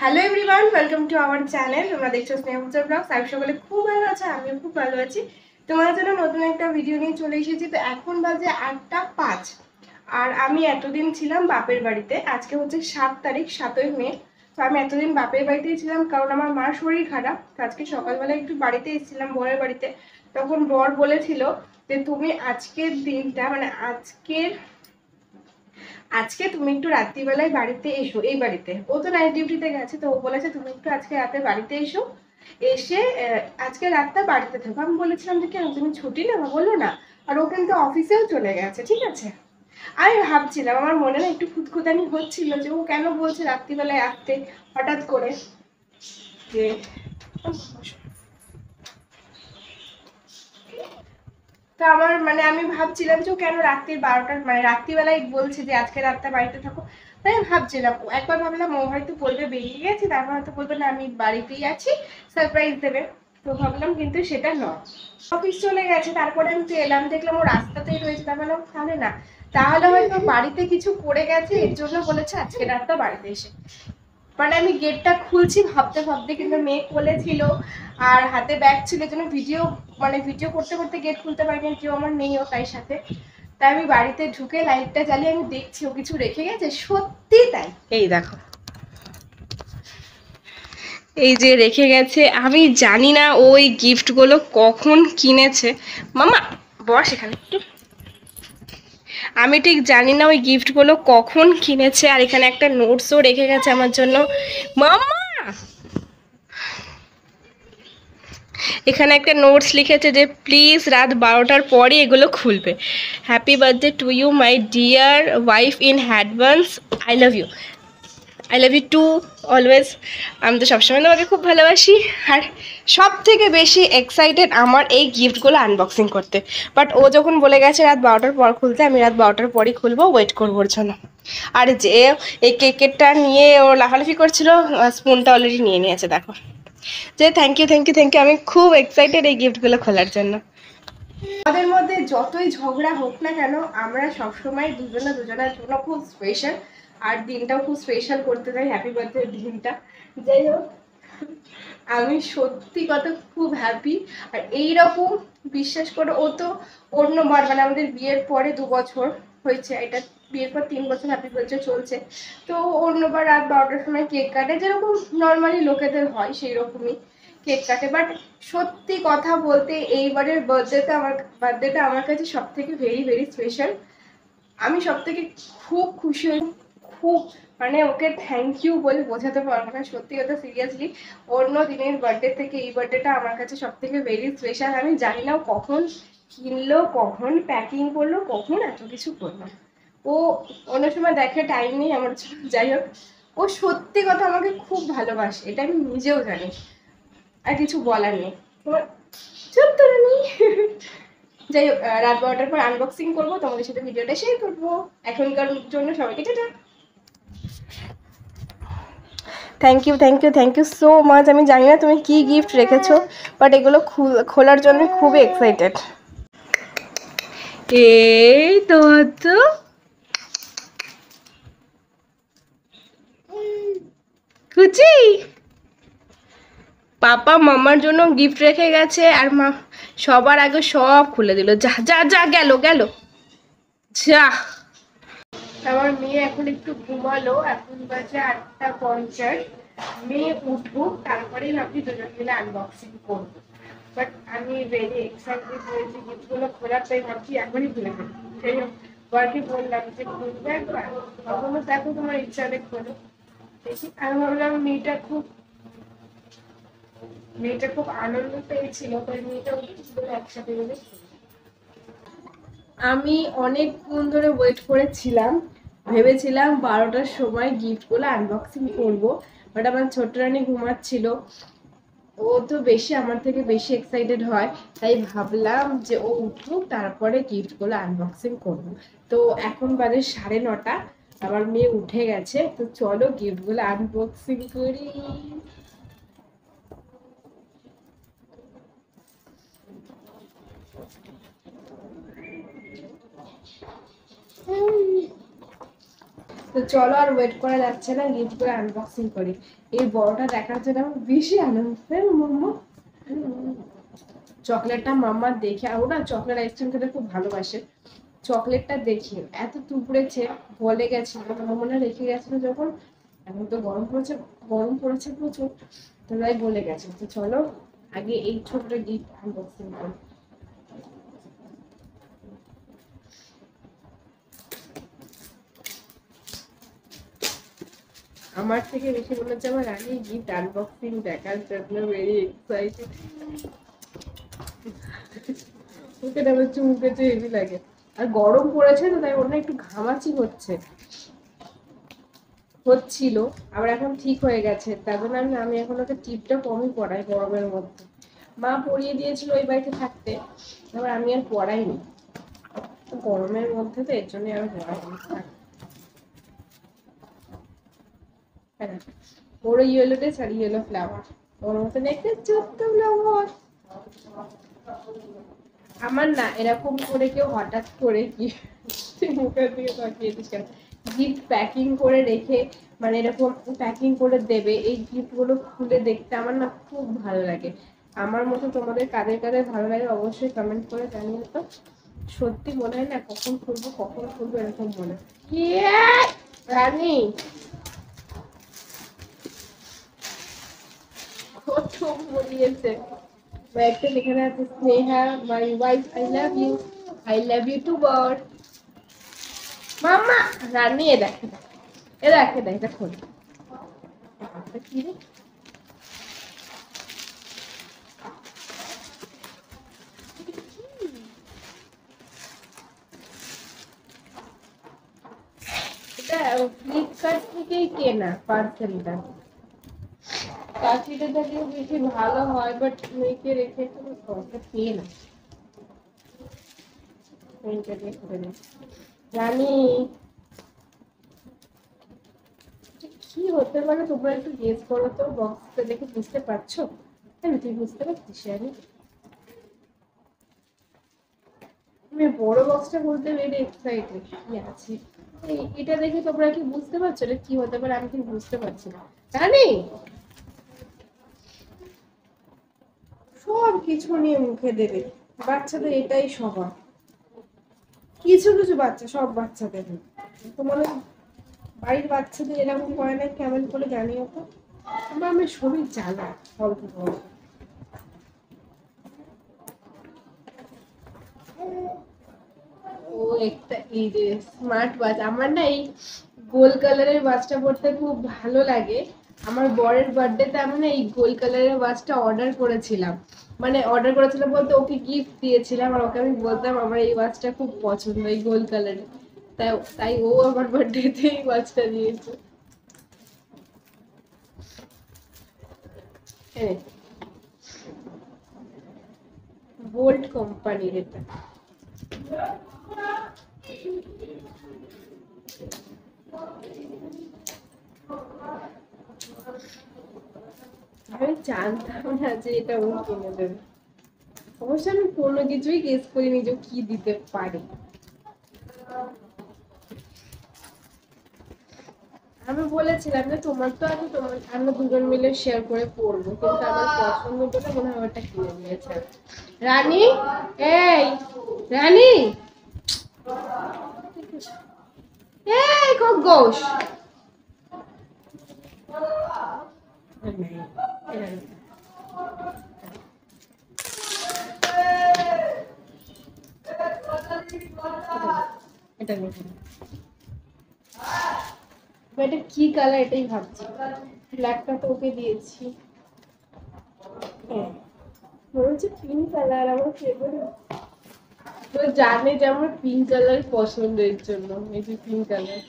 Hello everyone, welcome to our channel. তোমরা দেখছো স্নেহপূজার blogs. আমি সকলে খুব ভালো আছে, আমিও খুব ভালো আছি। তোমাদের জন্য নতুন একটা ভিডিও নিয়ে চলে এসেছি। তো এখন বাজে 8টা 5, আর আমি এতদিন ছিলাম বাপের বাড়িতে। আজকে হচ্ছে 7 তারিখ, 7ই মে। তো আমি এতদিন বাপের বাড়িতেই ছিলাম, কারণ আমার মার শরীর খারাপ। তো আজকে সকালবেলা একটু বাড়িতে এসেছিলাম, বরের বাড়িতে। তখন বর বলেছিল যে তুমি আজকের দিনটা, মানে আজকে তুমি একটু রাত্রিবেলায় বাড়িতে এসো। এই বাড়িতে ও তো নাইট ডিউটিতে গেছে, তো ও বলেছে তুমি একটু আজকে রাতে বাড়িতে এসো, এসে আজকে রাতটা বাড়িতে থাকো। আমি বলেছিলাম যে কেন, তুমি ছুটি নেবো? বললো না। আর ও কিন্তু অফিসেও চলে গেছে, ঠিক আছে। আমি ভাবছিলাম, আমার মনে না একটু খুঁতখুঁতানি হচ্ছিল যে ও কেন বলছে রাত্রিবেলায় আসতে হঠাৎ করে। যে তো আমার মানে আমি ভাবছিলাম যে ও কেন রাত্রির 12টার মানে রাত্রিবেলায় বলছে যে আজকে রাতটা বাড়িতে থাকো। তাই আমি ভাবছিলাম, একবার ভাবলাম ও হয়তো বলবে বেরিয়ে গেছি, তারপর হয়তো বলবে না আমি বাড়িতেই আছি, সারপ্রাইজ দেবে। তো ভাবলাম কিন্তু সেটা নয়, অফিস চলে গেছে। তারপরে আমি তো এলাম, দেখলাম ও রাস্তাতেই রয়েছে। তার মানে তাহলে না, তাহলে হয়তো বাড়িতে কিছু করে গেছে, এর জন্য বলেছে আজকে রাতটা বাড়িতে এসে। মানে আমি গেটটা খুলছি ভাবতে ভাবতে, কিন্তু মেয়ে কোলে ছিল আর হাতে ব্যাগ ছিল, জন্য ভিডিও করতে করতে গেট খুলতে পারিনি। কেউ আমার নেই ও তাই সাথে। তাই আমি বাড়িতে ঢুকে লাইটটা জ্বালিয়ে আমি দেখছি ও কিছু রেখে গেছে। সত্যি তাই, এই দেখো, এই যে রেখে গেছে। আমি জানি না ওই গিফটগুলো কখন কিনেছে। মামা বস এখানে একটু। আমি ঠিক জানি না ওই গিফটগুলো কখন কিনেছে। আর এখানে একটা নোটসও রেখে গেছে আমার জন্য। মামা, এখানে একটা নোটস লিখেছে যে প্লিজ রাত 12টার পরে এগুলো খুলবে। Happy birthday to you my dear wife in advance. I love you, I love you too always. আমি তো সবসময় তোমাকে খুব ভালোবাসি। আর সব থেকে বেশি এক্সাইটেড আমার এই গিফটগুলো আনবক্সিং করতে। বাট ও যখন বলে গেছে রাত 12টার পর খুলতে, আমি রাত 12টার পরই খুলবো, ওয়েট করবো ওর জন্য। আর যে এই কেকেরটা নিয়ে ও লাফালাফি করছিল, স্পুনটা অলরেডি নিয়ে নিয়েছে দেখো। যে thank you thank you thank you, আমি খুব এক্সাইটেড এই গিফটগুলো খোলার জন্য। আমাদের মধ্যে যতই ঝগড়া হোক না কেন, আমরা সবসময় দুজনে দুজনের জন্য খুব স্পেশাল। আর দিনটাও খুব স্পেশাল করতে চাই, হ্যাপি বার্থডে দিনটা। যাই হোক, আমি সত্যি কথা খুব হ্যাপি। আর এইরকম বিশ্বাস করে, ও তো অন্যবার মানে আমাদের বিয়ের পরে 2 বছর হয়েছে, এটা বিয়ের পর 3 বছর হ্যাপি বার্থডে চলছে। তো অন্যবার রাত 12টার সময় কেক কাটে, যেরকম নর্মালি লোকেদের হয় সেই রকমই কেক কাটে। বাট সত্যি কথা বলতে এইবারের বার্থডেটা আমার কাছে সব থেকে ভেরি ভেরি স্পেশাল। আমি সব থেকে খুব খুশি হই, খুব মানে ওকে থ্যাংক ইউ বলে বোঝাতে পারবো না। সত্যি কথা, সিরিয়াসলি অন্য দিনের বার্থডে থেকে এই বার্থডেটা আমার কাছে সব থেকে ভেরি স্পেশাল। আমি জানি না কখন কিনলো, কখন প্যাকিং করলো, কখন এত কিছু করলো। ও অন্য সময় দেখে টাইম নেই আমার জন্য। যাই হোক, ও সত্যি কথা আমাকে খুব ভালোবাসে, এটা আমি নিজেও জানি। আর কিছু বলার নেই তোমার, চুপ করে নি। যাই হোক, রাত 12টার পর আনবক্সিং করবো, তোমাদের সাথে ভিডিওটা শেয়ার করবো। এখনকার জন্য সবাইকে টাটা। Thank you thank you thank you so much. আমি জানি না তুমি কি গিফট রেখেছো, বাট এগুলো খোলার জন্য খুবই এক্সাইটেড। এই তো খুচি পাপা মামার জন্য গিফট রেখে গেছে, আর মা সবার আগে সব খুলে দিল। যা যা যা, গেল গেল, যা। আমার মেয়ে এখন একটু ঘুমালো, এখন বাজে 8টা 50। মেয়ে উঠুক, তারপরেই ভাবছি দুজন মিলে আনবক্সিং করবো। বাট আমি ভেরি এক্সাইটেড হয়েছি গিফটগুলো খোলার, তাই ভাবছি এখনই খুলে ফেলি। সেই বরকে বললাম যে খুলবে একবার, তখনও দেখো তোমার ইচ্ছা হলে খোলো, দেখি। আমি ভাবলাম মেয়েটা খুব আনন্দ পেয়েছিল, তাই মেয়েটা একসাথে মিলে। আমি অনেকক্ষণ ধরে ওয়েট করেছিলাম, ভেবেছিলাম 12টার সময় গিফটগুলো আনবক্সিং করব। বাট আমার ছোট্ট রানী ঘুমাচ্ছিল, ও তো বেশি আমার থেকে বেশি এক্সাইটেড হয়। তাই ভাবলাম যে ও উঠুক, তারপরে গিফটগুলো আনবক্সিং করব। তো এখন বাজে 9:30, আমার মেয়ে উঠে গেছে। তো চলো গিফটগুলো আনবক্সিং করি। তো চলো আর ওয়েট করা যাচ্ছে না, গিফট করে আনবক্সিং করি। এই বড়টা দেখার জন্য আমার বেশি আনন্দ। মাম্মা চকলেটটা মাম্মা দেখে, আর ওরা চকলেট আইসক্রিম খেতে খুব ভালোবাসে। চকলেটটা দেখে এত তুবড়েছে, গলে গেছে, মনে রেখে গেছিল যখন। এখন তো গরম পড়েছে প্রচুর, তো তাই গলে গেছে। তো চলো আগে এই ছোট্ট গিফট আনবক্সিং করি। আমার থেকে বেশি মনে হচ্ছে আমার রানী গিফট আনবক্সিং দেখার জন্য ভেরি এক্সাইটেড। ওকে আমার চুমুকে হেভি লাগে, আর গরম পড়েছে তো তাই ওর একটু ঘামাচি হচ্ছিল, আবার এখন ঠিক হয়ে গেছে। তার জন্য আমি এখন ওকে টিপটা কমই পড়াই গরমের মধ্যে। মা পরিয়ে দিয়েছিল ওই বাড়িতে থাকতে, আবার আমি আর পড়াইনি গরমের মধ্যে, তো এর জন্য আর পড়াইনি। ওর ইয়েলো ড্রেস আর ইয়েলো ফ্লাওয়ার, ওর মতন একটা ছোট্ট ফ্লাওয়ার। আমার না এরকম করে কেউ হঠাৎ করে কি মুখের দিকে তাকিয়ে দিস, গিফট প্যাকিং করে রেখে মানে এরকম প্যাকিং করে দেবে, এই গিফট গুলো খুলে দেখতে আমার না খুব ভালো লাগে। আমার মতো তোমাদের কাদের কাদের ভালো লাগে অবশ্যই কমেন্ট করে জানিয়ে তো। সত্যি মনে হয় না কখন খুলবো এরকম মনে হয়। রানী প্রথম বলিয়েছে একটা লেখাটা আছে, Sneha my wife I love you too বর মাম্মা। রানী এ দেখে এটা খোল। কি রে এটা ফ্লিপকার্ট থেকেই কেনা পার্সেলটা। কাশিটা থাকলেও বেশি ভালো হয়, বাট মেয়েকে রেখে তুমি কত পেয়ে না। রানী কি হতে পারে তোমরা একটু গেস করো তো, বক্সটা দেখে বুঝতে পারছো? হ্যাঁ তুই বুঝতে পারছিস? আমি বড় বক্সটা বলতে ভেরি এক্সাইটেড কি আছে। এটা দেখে তোমরা কি বুঝতে পারছো এটা কি হতে পারে? আমি কি বুঝতে পারছি না। রানী সব কিছু নিয়ে মুখে দেবে, বাচ্চাদের এটাই স্বভাব। কিছু কিছু বাচ্চা, সব বাচ্চাদের তোমাদের বাড়ির বাচ্চাদের এরকম করে না, কেমন করে জানিও তো। আমার শরীর জ্বালা অল্প অল্প। ও একটা এই যে স্মার্ট ওয়াচ, আমার না এই গোল কালারের ওয়াচটা পরতে খুব ভালো লাগে। আমার বরের বার্থডেতে আমি না এই গোল কালারের ওয়াচটা অর্ডার করেছিলাম বলতে ওকে গিফট দিয়েছিলাম, আর ওকে আমি বলতাম আমার এই ওয়াচটা খুব পছন্দ এই গোল কালারের, তাই তাই ও আমার বার্থডেতে এই ওয়াচটা দিয়েছে। হ্যাঁ বোল্ট কোম্পানির এটা। আমি জানতাম না যে এটা ও কিনে দেবে। অবশ্য আমি কোনো কিছুই গেস করিনি যে কি দিতে পারে। আমি বলেছিলাম যে তোমার তো আছে, আমরা দুজন মিলে শেয়ার করে পড়বো, কিন্তু আমার পছন্দ বলে মনে হয় ওটা কিনে দিয়েছে। রানী এই রানী এই খরগোশ এটা এটা কি কালার এটাই ভাবছি। ব্ল্যাকটা তো ওকে দিয়েছি, মনে হচ্ছে পিঙ্ক কালার আমার ফেভারিট। তো জানে যে আমার পিঙ্ক কালার পছন্দের জন্য এই যে পিঙ্ক কালার।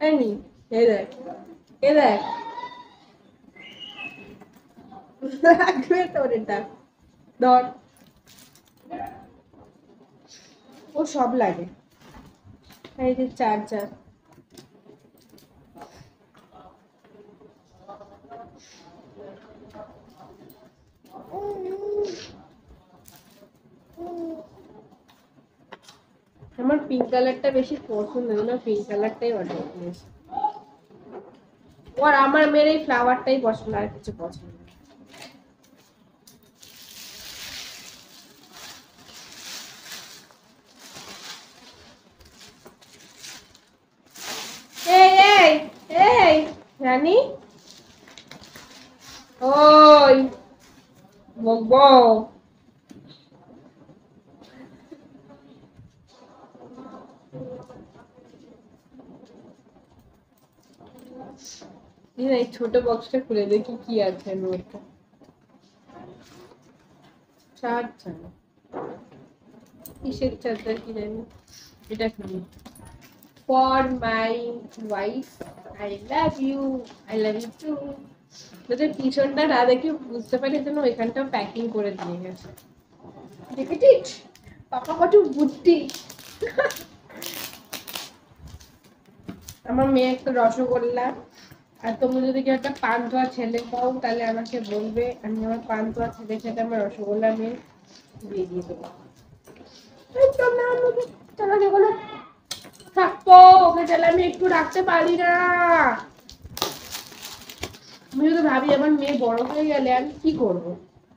এনি এই দেখ লাগবে তোর এটা ধর, ও সব লাগে। এই যে চার্জার, পিঙ্ক কালারটা বেশি পছন্দ না, পিঙ্ক কালারটাই অর্ডার করেছি। আর আমার মেয়ের এই ফ্লাওয়ারটাই পছন্দ, আর কিছু পছন্দ না। এই এই এই রানী, ওই বকবো। এই ছোট বক্সটা খুলে দেখি কি আছে নোটটা। চার্জার, কিসের চার্জার কি জানি। এটা কি? For my wife, I love you, I love you too. যদি পিছনটা না দেখে বুঝতে পারি যেন ওইখানটা প্যাকিং করে দিয়ে গেছে। দেখেছিস পাপা কত বুদ্ধি। আমার মেয়ে একটা রসগোল্লা, আর তুমি যদি কেউ একটা পান্তুয়া ছেলে পাও তাহলে আমাকে বলবে, আমি আমার পান্তুয়া ছেলের সাথে আমার রসগোল্লা মেয়ে দিয়ে দিয়ে দেবো। থাকবো ওকে তাহলে আমি একটু রাখতে পারি না। আমি যদি ভাবি আমার মেয়ে বড় হয়ে গেলে আমি কি করবো,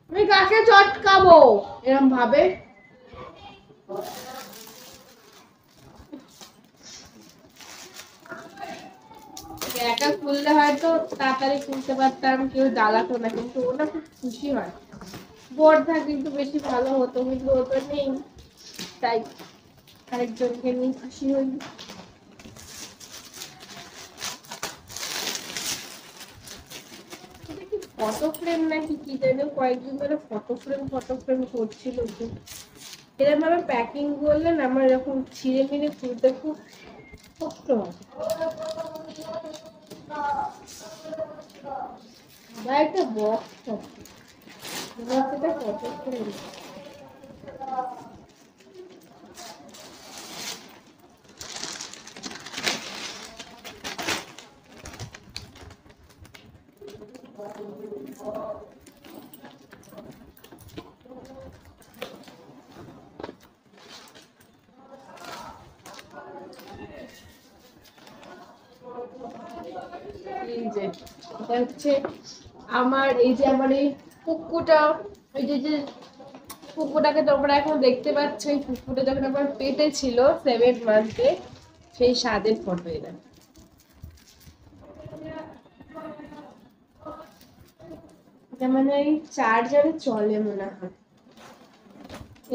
আমি কাকে চটকাবো এরকম ভাবে। একা খুললে হয়তো তাড়াতাড়ি খুলতে পারতাম, কেউ জ্বালাতো না, কিন্তু ওরা খুব খুশি হয়। বড় থাকলে একটু বেশি ভালো হতো, কিন্তু ও তো নেই, তাই আরেকজনকে নিয়ে খুশি হই। ফটো ফ্রেম নাকি কি জানি, কয়েকদিন ধরে ফটো ফ্রেম করছিল। এরকম ভাবে প্যাকিং করলে না আমার এরকম ছিঁড়ে মিড়ে খুলতে খুব কষ্ট হয়। একটা বক্স ফটো ফ্রেম। এই যে এটা হচ্ছে আমার, এই যে আমার এই কুকুরটা, ওই যে যে কুকুরটাকে তোমরা এখন দেখতে পাচ্ছ, এই কুকুরটা যখন আমার পেটে ছিল 7 মান্থে, সেই স্বাদের ফটো। এটা মানে এই চার্জারে চলে মনে হয়,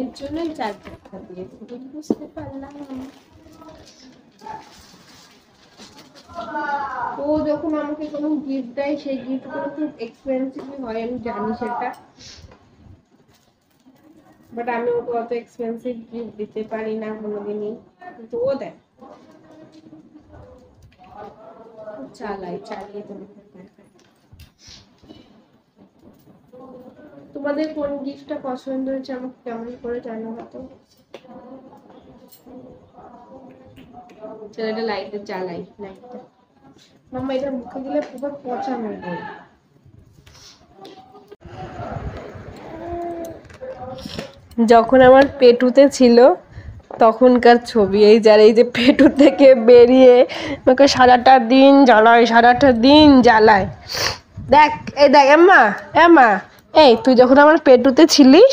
এর জন্যই চার্জারটা দিয়েছি, বুঝতে পারলাম। ও যখন আমাকে কোনো গিফট দেয় সেই গিফটগুলো খুব এক্সপেন্সিভ হয়, আমি জানি সেটা, বাট আমি ওকে অত এক্সপেন্সিভ গিফট দিতে পারি না কোনোদিনই, কিন্তু ও দেয়। চালিয়ে তোমাদের কোন গিফটটা পছন্দ হয়েছে আমাকে কেমন করে জানাবো তো। ছেলেটা লাইটে জ্বালাই, লাইটটা মাম্মা এটা মুখে দিলে পুরো পচা হয়ে যায়। যখন আমার পেটুতে ছিল তখনকার ছবি, এই যার এই যে পেটু থেকে বেরিয়ে আমাকে সারাটা দিন জ্বালায়। দেখ এই দেখ এম্মা, এম্মা এই তুই যখন আমার পেটুতে ছিলিস,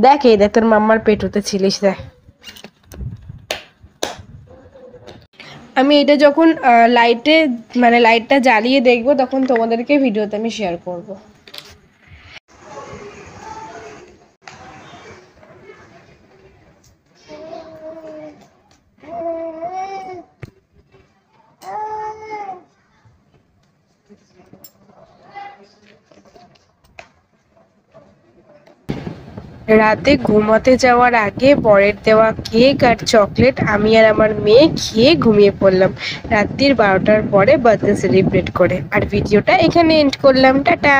দেখ এই দেখ তোর মাম্মার পেটুতে ছিলিস, দেখ। আমি এটা যখন লাইটটা জ্বালিয়ে দেখবো তখন তোমাদেরকে ভিডিওতে আমি শেয়ার করব। রাতে ঘুমাতে যাওয়ার আগে বরের দেওয়া কেক আর চকলেট আমি আর আমার মেয়ে খেয়ে ঘুমিয়ে পড়লাম রাত্রির 12টার পরে বার্থডে সেলিব্রেট করে। আর ভিডিওটা এখানে এন্ড করলাম, টাটা।